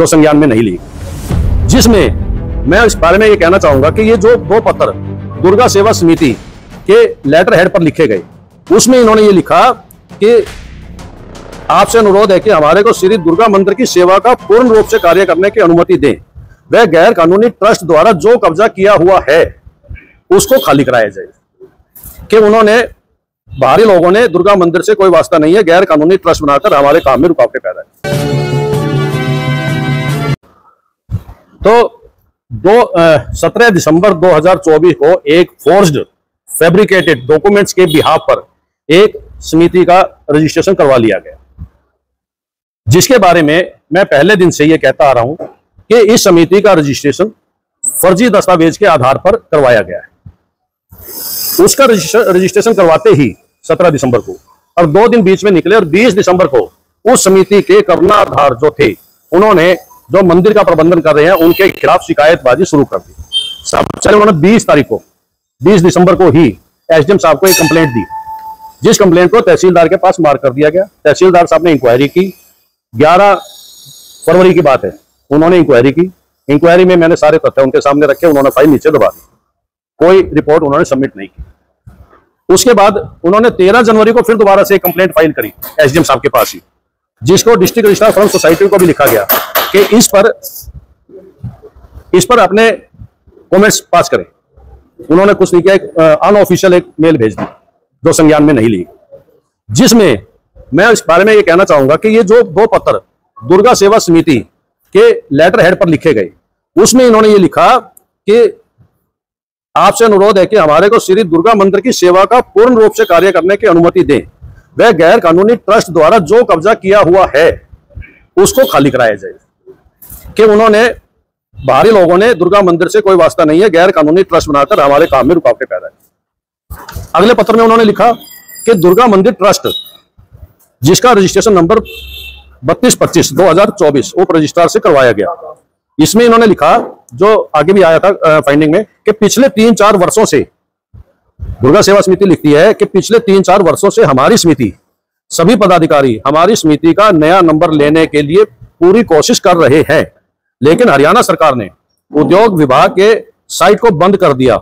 जो संज्ञान में नहीं ली, जिसमें मैं इस बारे में ये कहना चाहूंगा कि ये जो 2 पत्र दुर्गा सेवा समिति के लेटर हेड पर लिखे गए, उसमें इन्होंने ये लिखा कि आपसे अनुरोध है कि हमारे को श्री दुर्गा मंदिर की सेवा का पूर्ण रूप से कार्य करने की अनुमति दें। वह गैर कानूनी ट्रस्ट द्वारा जो कब्जा किया हुआ है उसको खाली कराया जाए। कि उन्होंने बाहरी लोगों ने दुर्गा मंदिर से कोई वास्ता नहीं है, गैर कानूनी ट्रस्ट बनाकर हमारे काम में रुकावटें पैदा है। तो 17 दिसंबर 2024 को एक फोर्ज्ड फैब्रिकेटेड डॉक्यूमेंट्स के बिहाफ पर एक समिति का रजिस्ट्रेशन करवा लिया गया, जिसके बारे में मैं पहले दिन से यह कहता आ रहा हूं कि इस समिति का रजिस्ट्रेशन फर्जी दस्तावेज के आधार पर करवाया गया है। उसका रजिस्ट्रेशन करवाते ही 17 दिसंबर को और 2 दिन बीच में निकले और 20 दिसंबर को उस समिति के कर्णधार जो थे, उन्होंने जो मंदिर का प्रबंधन कर रहे हैं उनके खिलाफ शिकायतबाजी शुरू कर दी। सबसे उन्होंने 20 दिसंबर को ही एसडीएम साहब को एक कंप्लेंट दी, जिस कंप्लेंट को तहसीलदार के पास मार्क कर दिया गया। तहसीलदार साहब ने इंक्वायरी की। 11 फरवरी की बात है, उन्होंने इंक्वायरी की। इंक्वायरी में मैंने सारे तथ्य उनके सामने रखे, उन्होंने फाइल नीचे दबा दी, कोई रिपोर्ट उन्होंने सबमिट नहीं की। उसके बाद उन्होंने 13 जनवरी को फिर दोबारा से एक कंप्लेंट फाइल करी एसडीएम साहब के पास ही, जिसको डिस्ट्रिक्ट रजिस्ट्रार फर्म सोसाइटी को भी लिखा गया कि इस पर अपने कमेंट्स पास करें। उन्होंने कुछ नहीं किया, एक अनऑफिशियल एक मेल भेज दी जो संज्ञान में नहीं ली, जिसमें मैं इस बारे में ये कहना चाहूंगा कि ये जो 2 पत्र दुर्गा सेवा समिति के लेटर हेड पर लिखे गए, उसमें इन्होंने ये लिखा कि आपसे अनुरोध है कि हमारे को श्री दुर्गा मंदिर की सेवा का पूर्ण रूप से कार्य करने की अनुमति दें। वह गैर कानूनी ट्रस्ट द्वारा जो कब्जा किया हुआ है उसको खाली कराया जाए। कि उन्होंने बाहरी लोगों ने दुर्गा मंदिर से कोई वास्ता नहीं है, गैर कानूनी ट्रस्ट बनाकर हमारे काम में रुकावटें पैदा है। अगले पत्र में उन्होंने लिखा कि दुर्गा मंदिर ट्रस्ट, जिसका रजिस्ट्रेशन नंबर 3225/2024 उप रजिस्ट्रार से करवाया गया, इसमें इन्होंने लिखा, जो आगे भी आया था फाइंडिंग में, कि पिछले 3-4 वर्षों से दुर्गा सेवा समिति लिखती है कि पिछले 3-4 वर्षों से हमारी समिति, सभी पदाधिकारी हमारी समिति का नया नंबर लेने के लिए पूरी कोशिश कर रहे हैं, लेकिन हरियाणा सरकार ने उद्योग विभाग के साइट को बंद कर दिया।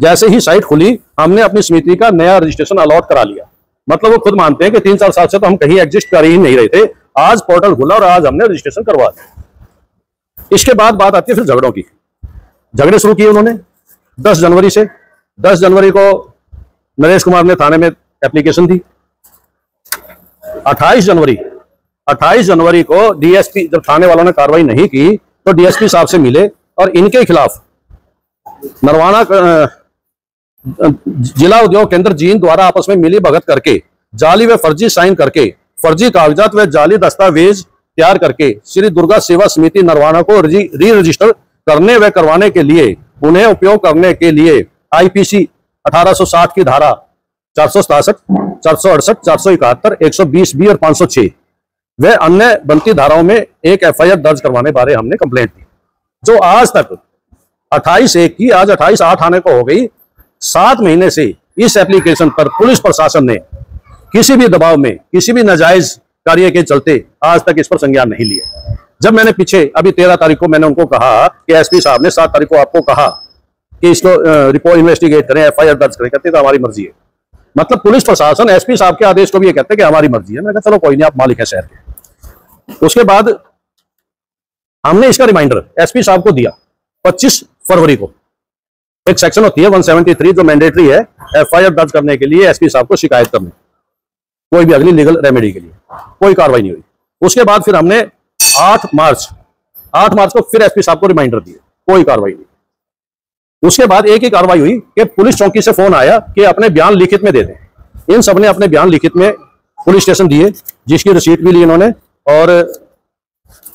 जैसे ही साइट खुली, हमने अपनी समिति का नया रजिस्ट्रेशन अलॉट करा लिया। मतलब वो खुद मानते हैं कि 3-4 साल से तो हम कहीं एग्जिस्ट कर ही नहीं रहे थे, आज पोर्टल खुला और आज हमने रजिस्ट्रेशन करवा दिया। इसके बाद बात आती है फिर झगड़ों की। झगड़े शुरू किए उन्होंने 10 जनवरी से। 10 जनवरी को नरेश कुमार ने थाने में एप्लीकेशन दी। 28 जनवरी को डीएसपी, जब थाने वालों ने कार्रवाई नहीं की तो डीएसपी साहब से मिले और इनके खिलाफ नरवाना जिला उद्योग केंद्र जींद द्वारा आपस में मिली भगत करके, जाली व फर्जी साइन करके, फर्जी कागजात व जाली दस्तावेज तैयार करके श्री दुर्गा सेवा समिति नरवाना को री रजिस्टर करने व करवाने के लिए, उन्हें उपयोग करने के लिए आईपीसी 1860 की धारा 467, 468, 471, 120B और 506 व अन्य बनती धाराओं में एक एफआईआर दर्ज करवाने बारे हमने कंप्लेंट दी, जो आज तक 28/1 की, आज 28/8 आने को हो गई। 7 महीने से इस एप्लीकेशन पर पुलिस प्रशासन ने किसी भी दबाव में, किसी भी नाजायज कार्य के चलते आज तक इस पर संज्ञान नहीं लिया। जब मैंने पीछे अभी 13 तारीख को मैंने उनको कहा कि एसपी साहब ने 7 तारीख को आपको कहा कि इसको रिपोर्ट इन्वेस्टिगेट करें, एफआईआर दर्ज करें, कहते तो हमारी मर्जी है। मतलब पुलिस प्रशासन एसपी साहब के आदेश को भी ये कहते हैं कि हमारी मर्जी है। मैंने कहा चलो कोई नहीं, आप मालिक है शहर के। उसके बाद हमने इसका रिमाइंडर एसपी साहब को दिया 25 फरवरी को। एक सेक्शन होती है 173 जो मैंडेटरी है एफआईआर दर्ज करने के लिए एसपी साहब को शिकायत करने, कोई भी अगली लीगल रेमेडी के लिए। कोई कार्रवाई नहीं हुई। उसके बाद फिर हमने 8 मार्च को फिर एसपी साहब को रिमाइंडर दिए, कोई कार्रवाई नहीं। उसके बाद एक ही कार्रवाई हुई कि पुलिस चौकी से फोन आया कि अपने बयान लिखित में दे दें। इन सबने अपने बयान लिखित में पुलिस स्टेशन दिए, जिसकी रिसीट भी ली इन्होंने, और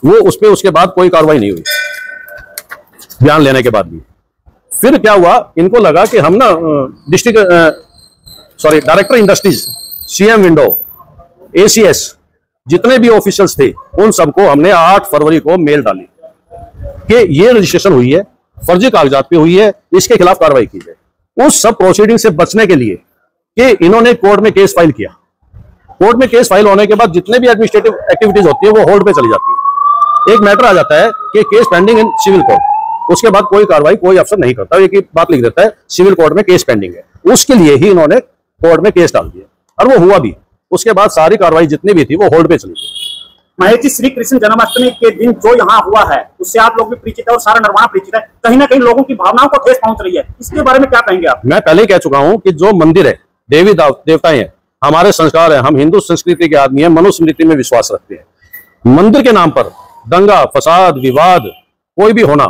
वो उस पर उसके बाद कोई कार्रवाई नहीं हुई बयान लेने के बाद भी। फिर क्या हुआ, इनको लगा कि हम ना director industries, CM window, ACS, जितने भी ऑफिशियल्स थे उन सबको हमने 8 फरवरी को मेल डाली कि ये रजिस्ट्रेशन हुई है, फर्जी कागजात पे हुई है, इसके खिलाफ कार्रवाई की जाए। उस सब प्रोसीडिंग से बचने के लिए कि इन्होंने कोर्ट में केस फाइल किया। कोर्ट में केस फाइल होने के बाद जितने भी एडमिनिस्ट्रेटिव एक्टिविटीज होती है वो होल्ड पे चली जाती है। एक मैटर आ जाता है कि case pending in civil court, उसके बाद कोई कार्रवाई कोई अफसर नहीं करता, एक ही बात लिख देता है सिविल कोर्ट में केस पेंडिंग है, उसके लिए ही इन्होंने कोर्ट में केस डाल दिया और वो हुआ भी। उसके बाद सारी कार्रवाई जितनी भी थी वो होल्ड पे चली गई। महेश जी, श्री कृष्ण जन्माष्टमी के दिन जो यहाँ हुआ है उससे आप लोग भी परिचित है और सारा नरवाना परिचित है, कहीं ना कहीं लोगों की भावनाओं को ठेस पहुंच रही है, इसके बारे में क्या कहेंगे आप? मैं पहले ही कह चुका हूं कि जो मंदिर है, देवी देवताएं हैं, हमारे संस्कार है, हम हिंदू संस्कृति के आदमी हैं, मनुस्मृति में विश्वास रखते हैं। मंदिर के नाम पर दंगा फसाद विवाद कोई भी होना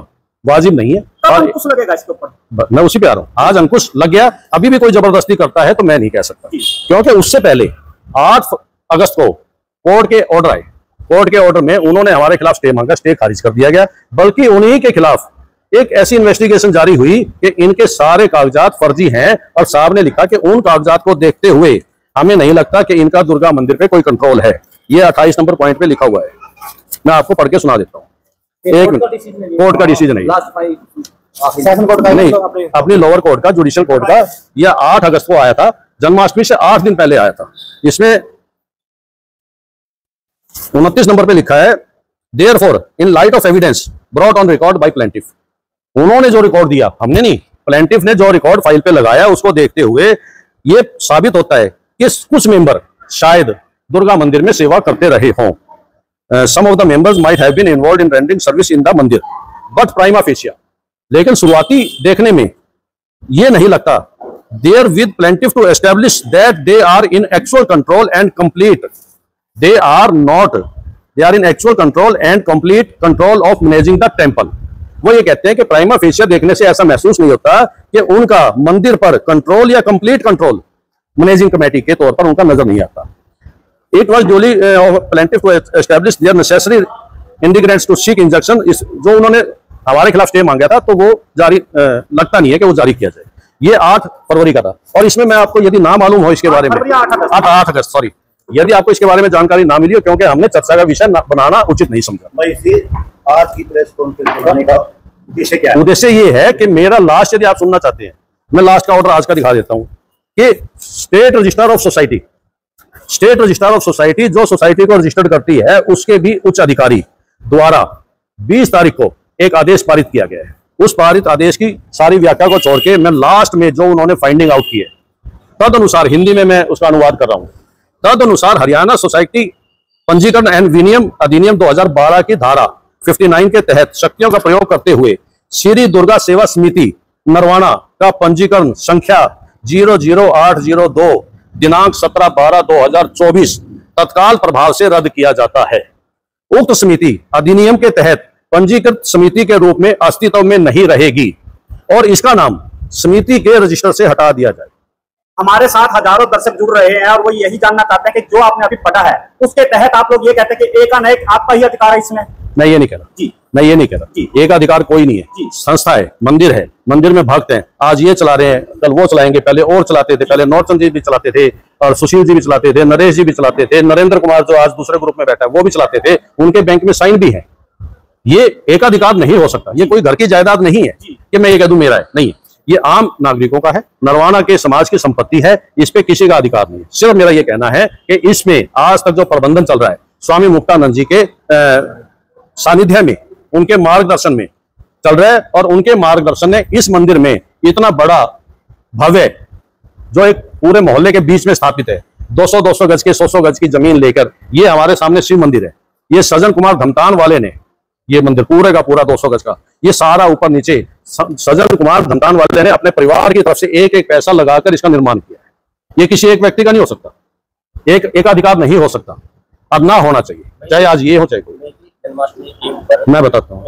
वाजिब नहीं है। और अंकुश लगेगा इसके ऊपर, मैं उसी पे आ रहा हूं। आज अंकुश लग गया, अभी भी कोई जबरदस्ती करता है तो मैं नहीं कह सकता, क्योंकि उससे पहले 8 अगस्त को कोर्ट के ऑर्डर आए। कोर्ट के ऑर्डर में उन्होंने हमारे खिलाफ स्टे मांगा, स्टे खारिज कर दिया गया, बल्कि उन्हीं के खिलाफ एक ऐसी इन्वेस्टिगेशन जारी हुई कि इनके सारे कागजात फर्जी हैं और साहब ने लिखा कि उन कागजात को देखते हुए हमें नहीं लगता कि इनका दुर्गा मंदिर पे कोई कंट्रोल है। ये 28 नंबर पॉइंट पे लिखा हुआ है, मैं आपको पढ़ के सुना देता हूँ। एक मिनट, कोर्ट का डिसीजन है नहीं, अपनी लोअर कोर्ट का, जुडिशियल कोर्ट का। यह 8 अगस्त को आया था, जन्माष्टमी से 8 दिन पहले आया था। इसमें 29 नंबर पे लिखा है, therefore in light of evidence brought on record by plaintiff. उन्होंने जो रिकॉर्ड दिया, हमने नहीं, प्लेंटिफ ने जो रिकॉर्ड फाइल पे लगाया, उसको देखते हुए ये साबित होता है कि कुछ मेंबर शायद दुर्गा मंदिर में सेवा करते रहे हों। Some of the members might have been involved in rendering service in the mandir but prima facie. लेकिन शुरुआती देखने में ये नहीं लगता, there with plaintiff to establish that they are in actual control and complete, they are not, they are in actual control and complete control of managing the temple। वो ये कहते हैं कि प्राइमा फेशिया देखने से ऐसा महसूस नहीं होता कि उनका मंदिर पर कंट्रोल या कंप्लीट कंट्रोल मैनेजिंग कमेटी के तौर पर उनका नजर नहीं आता। It was duly plaintiff to establish their necessary ingredients to seek injunction. जो उन्होंने हमारे खिलाफ स्टे मांगा था तो वो जारी लगता नहीं है कि वो जारी किया जाए। ये 8 फरवरी का था, और इसमें मैं आपको यदि ना मालूम हो इसके बारे में, 8 अगस्त सॉरी, यदि आपको इसके बारे में जानकारी ना मिली हो, क्योंकि हमने चर्चा का विषय बनाना उचित नहीं समझा। आज की प्रेस कॉन्फ्रेंस बुलाने का उद्देश्य क्या है? उद्देश्य ये है कि मेरा लास्ट, यदि आप सुनना चाहते हैं, मैं लास्ट का ऑर्डर आज का दिखा देता हूं कि state registrar of society, state registrar of society जो सोसाइटी को रजिस्टर्ड करती है, उसके भी उच्च अधिकारी द्वारा 20 तारीख को एक आदेश पारित किया गया है। उस पारित आदेश की सारी व्याख्या को छोड़ के मैं लास्ट में जो उन्होंने फाइंडिंग आउट की है, तद अनुसार हिंदी में मैं उसका अनुवाद कर रहा हूं। तद अनुसार हरियाणा सोसाइटी पंजीकरण एवं विनियम अधिनियम 2012 की धारा 59 के तहत शक्तियों का प्रयोग करते हुए श्री दुर्गा सेवा समिति नरवाना का पंजीकरण संख्या 00802 दिनांक 17/12/2024 तत्काल प्रभाव से रद्द किया जाता है। उक्त समिति अधिनियम के तहत पंजीकृत समिति के रूप में अस्तित्व में नहीं रहेगी और इसका नाम समिति के रजिस्टर से हटा दिया जाए। हमारे साथ हजारों दर्शक जुड़ रहे हैं और वो यही जानना चाहते हैं कि जो आपने अभी पढ़ा है उसके तहत आप लोग ये कहते हैं कि एकाएक आपका ही अधिकार है इसमें। मैं ये नहीं कह रहा जी, मैं ये नहीं कह रहा, एक अधिकार कोई नहीं है जी। संस्था है, मंदिर है, मंदिर में भक्त हैं, आज ये चला रहे हैं, कल वो चलाएंगे, पहले और चलाते थे, पहले नौचंद जी भी चलाते थे और सुशील जी भी चलाते थे, नरेश जी भी चलाते थे, नरेंद्र कुमार जो आज दूसरे ग्रुप में बैठा है वो भी चलाते थे, उनके बैंक में साइन भी है। ये एकाधिकार नहीं हो सकता, ये कोई घर की जायदाद नहीं है कि मैं ये कह दूं मेरा है, नहीं, ये आम नागरिकों का है, नरवाना के समाज की संपत्ति है, इस पे किसी का अधिकार नहीं है। सिर्फ मेरा ये कहना है कि इसमें आज तक जो प्रबंधन चल रहा है स्वामी मुक्तानंद जी के सानिध्य में, उनके मार्गदर्शन में चल रहा है, और उनके मार्गदर्शन ने इस मंदिर में इतना बड़ा भव्य, जो एक पूरे मोहल्ले के बीच में स्थापित है, 200-200 गज के 100-100 गज की जमीन लेकर, ये हमारे सामने शिव मंदिर है। ये सज्जन कुमार धमतान वाले ने ये मंदिर पूरे का पूरा 200 गज का, ये सारा ऊपर नीचे सज्जन कुमार धमतान वाले ने अपने परिवार की तरफ से एक एक पैसा लगाकर इसका निर्माण किया है। ये किसी एक व्यक्ति का नहीं हो सकता, एक अधिकार नहीं हो सकता, अब ना होना चाहिए, चाहे आज ये हो चाहे कोई। मैं बताता हूँ।